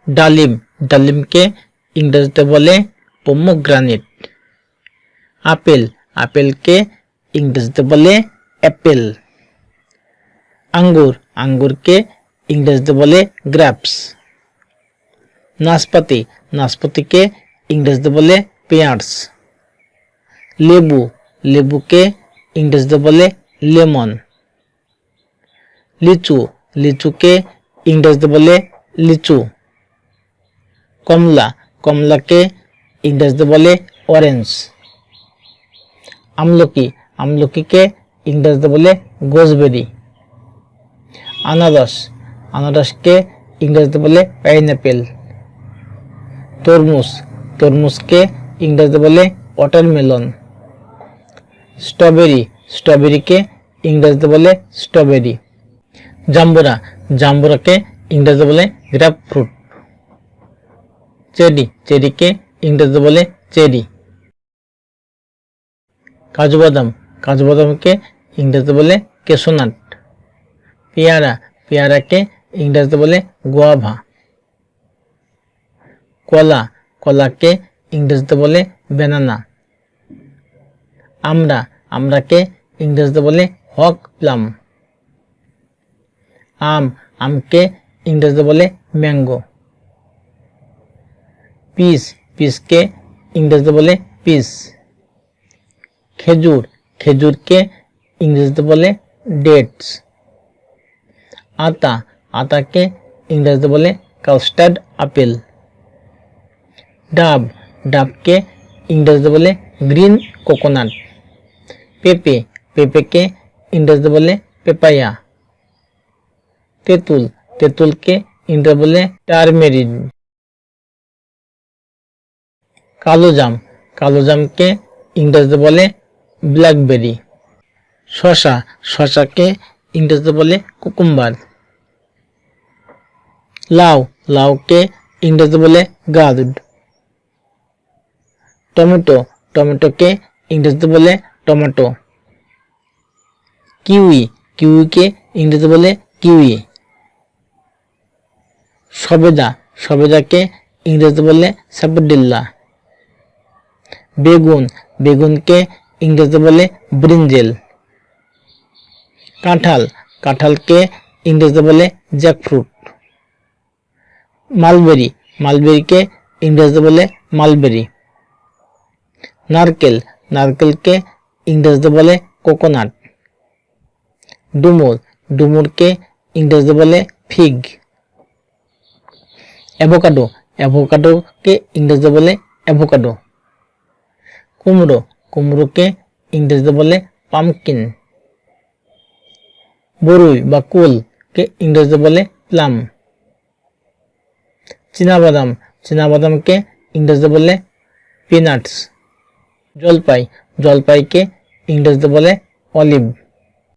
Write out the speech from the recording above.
ডালিম, ডালিমকে ইংরেজিতে বলে পোমোগ্রানেট। আপেল, আপেলকে ইংরেজিতে বলে অ্যাপেল। আঙ্গুর, আঙ্গুরকে ইংরেজিতে বলে গ্রেপস। নাশপাতি, নাশপাতিকে ইংরেজিতে বলে পেয়ার্স। লেবু, লেবুকে ইংরেজিতে বলে লেমন। লিচু, লিচুকে ইংরেজিতে বলে লিচু। কমলা, কমলাকে ইংরেজিতে বলে অরেঞ্জ। আমলকি, আমলকিকে ইংরেজিতে বলে গোসবেরি। আনারস, আনারসকে ইংরেজিতে বলে পাইনঅ্যাপেল। তরমুজ, তরমুজকে ইংরেজিতে বলে ওয়াটারমেলন। স্ট্রবেরি, স্ট্রবেরিকে ইংরেজিতে বলে স্ট্রবেরি। জাম্বুরা, জাম্বুরাকে ইংরেজিতে বলে গ্রেপ ফ্রুট। চেরি, চেরিকে ইংরেজিতে বলে চেরি। কাজু বাদাম, কাজু বাদামকে ইংরেজিতে বলে কেশোনাট। পেয়ারা, পেয়ারাকে ইংরেজিতে বলে গোয়াভা। কলা, কলাকে ইংরেজিতে বলে ব্যানানা। আমড়া, আমড়াকে ইংরেজিতে বলে হক প্লাম। আম, আমকে ইংরেজিতে বলে ম্যাঙ্গো। পিস, পিসকে ইংরেজিতে বলে পিস। খেজুর, খেজুরকে ইংরেজিতে বলে ডেটস। আতা, আতাকে ইংরেজিতে বলে কাস্টার্ড আপেল। ডাব, ডাবকে ইংরেজিতে বলে গ্রিন কোকোনাট। পেঁপে, পেঁপেকে ইংরেজিতে বলে পেপায়া। তেঁতুল, তেঁতুলকে ইংরেজিতে বলে টারমেরিন। কালো জাম, কালো জামকে ইংরেজিতে বলে ব্ল্যাকবেরি। শসা, শসাকে ইংরেজিতে বলে কুকুম্বার। লাউ, লাউকে ইংরেজিতে বলে গার্ড। টমেটো, টমেটোকে ইংরেজিতে বলে টমেটো। কিউই, কিউইকে ইংরেজিতে বলে কিউই। সবেদা, সবেদাকে ইংরেজিতে বলে স্যাপোডিল্লা। বেগুন, বেগুনকে ইংরেজিতে বলে ব্রিঞ্জেল। কাঁঠাল, কাঁঠালকে ইংরেজিতে বলে জ্যাকফ্রুট। মালবেরি, মালবেরিকে ইংরেজিতে বলে মালবেরি। নারকেল, নারকেলকে ইংরেজিতে বলে কোকোনাট। ডুমুর, ডুমুরকে ইংরেজিতে বলে ফিগ। অ্যাভোকাডো, অ্যাভোকাডোকে ইংরেজিতে বলে অ্যাভোকাডো। কুমড়ো, কুমড়োকে ইংরেজিতে বলে পামকিন। বরুই বা কুলকে ইংরেজিতে বলে প্লাম। চীনাবাদাম, চীনাবাদামকে ইংরেজিতে বলে পিনাটস। জলপাই, জলপাইকে ইংরেজিতে বলে অলিভ।